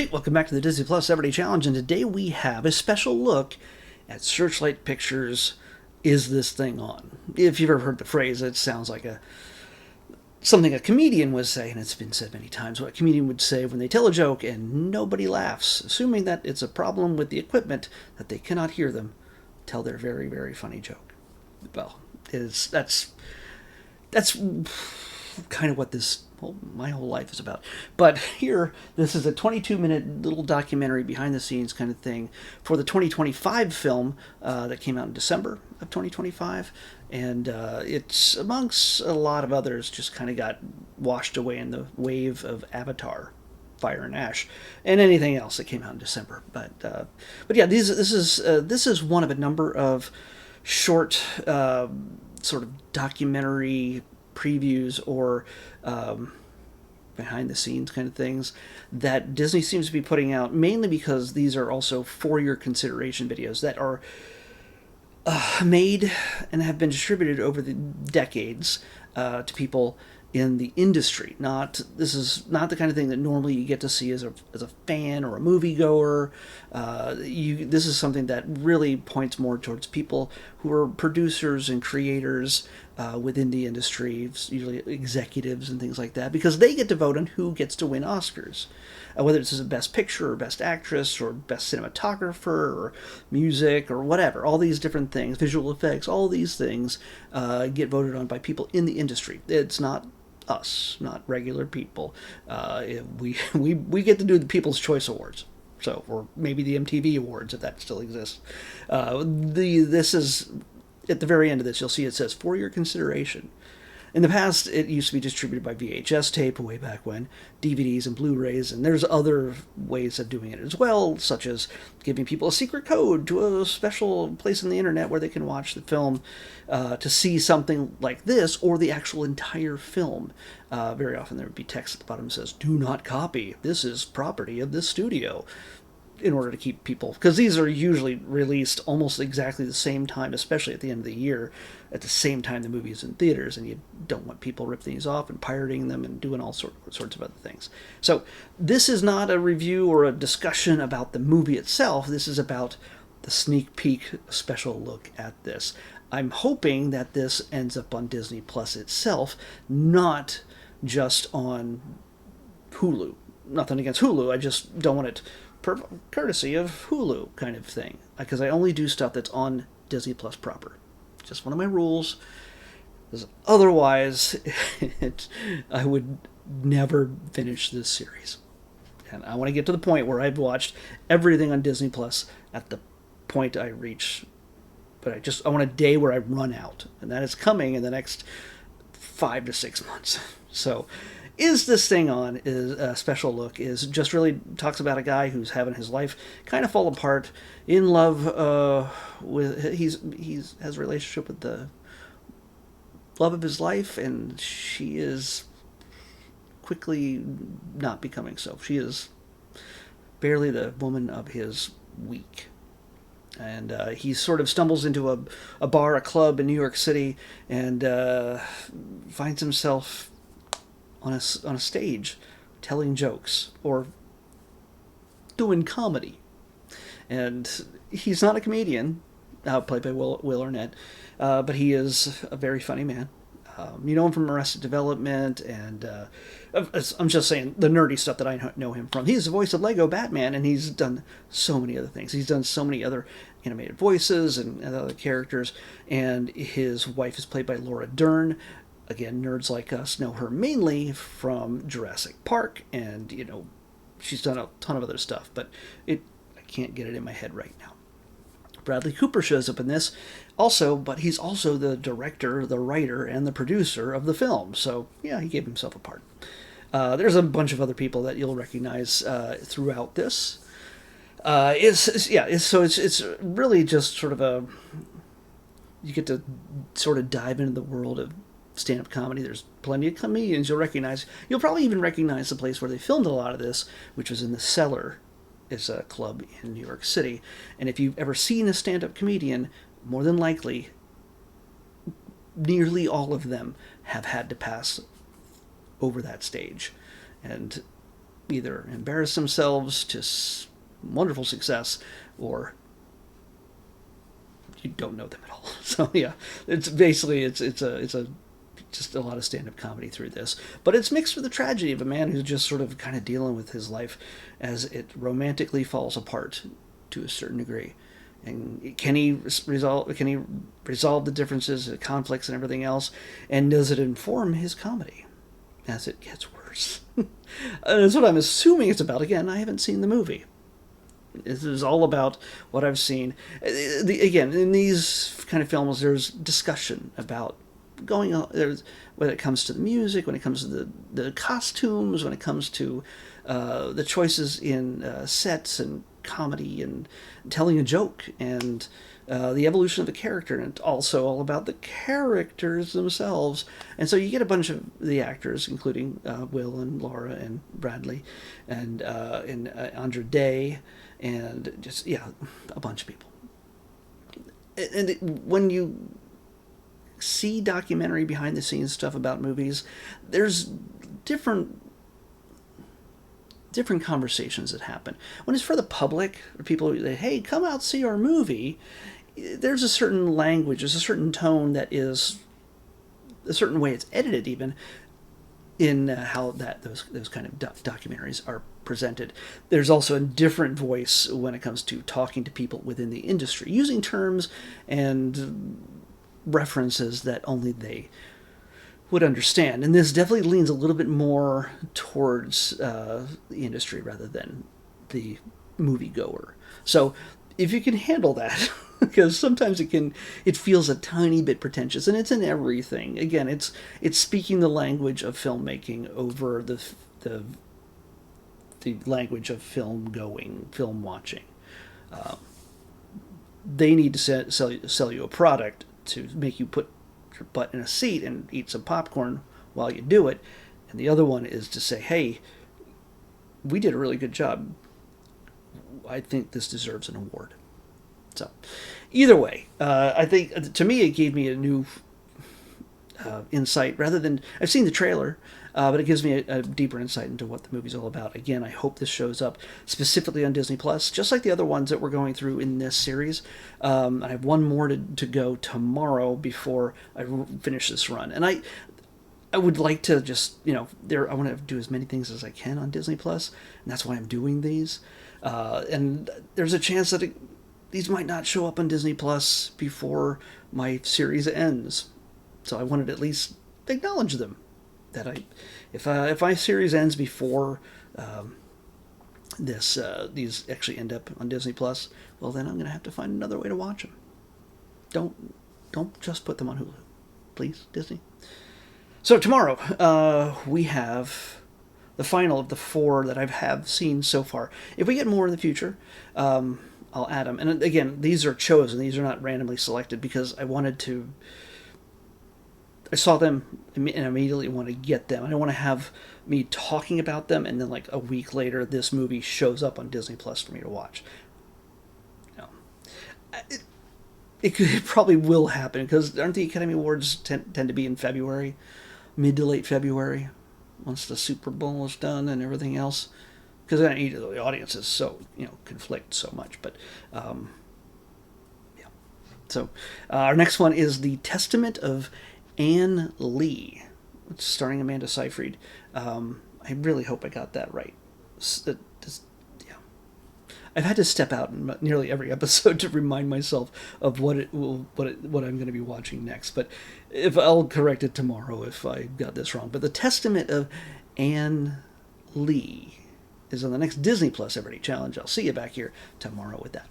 Hey, welcome back to the Disney Plus Everyday Challenge, and today we have a special look at Searchlight Pictures' Is This Thing On? If you've ever heard the phrase, it sounds like something a comedian would say, and it's been said many times, what a comedian would say when they tell a joke and nobody laughs, assuming that it's a problem with the equipment, that they cannot hear them tell their very, very funny joke. Well, that's kind of what my whole life is about. But here, this is a 22-minute little documentary behind-the-scenes kind of thing for the 2025 film that came out in December of 2025. And it's, amongst a lot of others, just kind of got washed away in the wave of Avatar, Fire and Ash, and anything else that came out in December. But yeah, this is one of a number of short sort of documentary previews or behind the scenes kind of things that Disney seems to be putting out, mainly because these are also for your consideration videos that are made and have been distributed over the decades to people in the industry. This is not the kind of thing that normally you get to see as a fan or a moviegoer. This is something that really points more towards people who are producers and creators within the industry, usually executives and things like that, because they get to vote on who gets to win Oscars. Whether it's as a Best Picture or Best Actress or Best Cinematographer or music or whatever, all these different things, visual effects, all these things get voted on by people in the industry. It's not us, not regular people. We get to do the People's Choice Awards. So, or maybe the MTV Awards, if that still exists. This is, at the very end of this, you'll see it says, for your consideration. In the past, it used to be distributed by VHS tape way back when, DVDs and Blu-rays, and there's other ways of doing it as well, such as giving people a secret code to a special place on the internet where they can watch the film to see something like this, or the actual entire film. Very often there would be text at the bottom that says, "Do not copy. This is property of this studio," in order to keep people, because these are usually released almost exactly the same time, especially at the end of the year, at the same time the movie is in theaters, and you don't want people ripping these off and pirating them and doing all sorts of other things. So this is not a review or a discussion about the movie itself. This is about the sneak peek special look at this. I'm hoping that this ends up on Disney Plus itself, not just on Hulu. Nothing against Hulu, I just don't want it courtesy of Hulu kind of thing, because I only do stuff that's on Disney Plus proper. Just one of my rules. Otherwise, I would never finish this series. And I want to get to the point where I've watched everything on Disney Plus at the point I reach. But I want a day where I run out, and that is coming in the next 5 to 6 months. So, Is This Thing On? Is a special look. Is just really talks about a guy who's having his life kind of fall apart, in love with he has a relationship with the love of his life, and she is quickly not becoming so. She is barely the woman of his week. And he sort of stumbles into a bar, a club in New York City, and finds himself on a stage telling jokes or doing comedy. And he's not a comedian, played by Will Arnett, but he is a very funny man. You know him from Arrested Development, and I'm just saying the nerdy stuff that I know him from. He's the voice of Lego Batman, and he's done so many other things. He's done so many other animated voices and other characters, and his wife is played by Laura Dern. Again, nerds like us know her mainly from Jurassic Park, and, she's done a ton of other stuff, but I can't get it in my head right now. Bradley Cooper shows up in this also, but he's also the director, the writer, and the producer of the film, so, yeah, he gave himself a part. There's a bunch of other people that you'll recognize throughout this. It's really just sort of you get to sort of dive into the world of stand-up comedy. There's plenty of comedians you'll recognize. You'll probably even recognize the place where they filmed a lot of this, which was in the Cellar. It's a club in New York City. And if you've ever seen a stand-up comedian, more than likely, nearly all of them have had to pass over that stage. And either embarrass themselves to wonderful success, or you don't know them at all. So yeah, it's basically it's a just a lot of stand-up comedy through this, but it's mixed with the tragedy of a man who's just sort of kind of dealing with his life as it romantically falls apart to a certain degree. And can he resolve the differences, the conflicts, and everything else? And does it inform his comedy as it gets worse? That's what I'm assuming it's about. Again, I haven't seen the movie. This is all about what I've seen. Again, in these kind of films, there's discussion about going on. There's when it comes to the music, when it comes to the costumes, when it comes to the choices in sets and comedy and telling a joke, and the evolution of the character, and it's also all about the characters themselves. And so you get a bunch of the actors, including Will and Laura and Bradley and Andra Day, and just a bunch of people. And when you see documentary behind the scenes stuff about movies, there's different conversations that happen. When it's for the public, or people who say, hey, come out, see our movie, there's a certain language, there's a certain tone that is a certain way it's edited, even in how those kind of documentaries are presented. There's also a different voice when it comes to talking to people within the industry, using terms and references that only they would understand. And this definitely leans a little bit more towards the industry rather than the moviegoer. So if you can handle that, because sometimes it feels a tiny bit pretentious, and it's in everything. Again, it's speaking the language of filmmaking over the language of film watching. They need to sell you a product to make you put your butt in a seat and eat some popcorn while you do it. And the other one is to say, hey, we did a really good job. I think this deserves an award. So either way, I think to me it gave me a new insight, rather than, I've seen the trailer, but it gives me a deeper insight into what the movie's all about. Again, I hope this shows up specifically on Disney Plus, just like the other ones that we're going through in this series. I have one more to go tomorrow before I finish this run, and I would like to just, I want to do as many things as I can on Disney Plus, and that's why I'm doing these. And there's a chance that these might not show up on Disney Plus before my series ends. So I wanted to at least acknowledge them. That if my series ends before these actually end up on Disney Plus, well, then I'm going to have to find another way to watch them. Don't just put them on Hulu, please, Disney. So tomorrow we have the final of the 4 that I have seen so far. If we get more in the future, I'll add them. And again, these are chosen; these are not randomly selected, because I saw them and immediately want to get them. I don't want to have me talking about them and then like a week later this movie shows up on Disney Plus for me to watch. No. It probably will happen, because aren't the Academy Awards tend to be in February, mid to late February, once the Super Bowl is done and everything else? Because the audiences so conflict so much. But yeah. So our next one is The Testament of Anne Lee, starring Amanda Seyfried. I really hope I got that right. I've had to step out in nearly every episode to remind myself of what I'm going to be watching next. But if I'll correct it tomorrow if I got this wrong. But The Testament of Anne Lee is on the next Disney Plus Everyday Challenge. I'll see you back here tomorrow with that.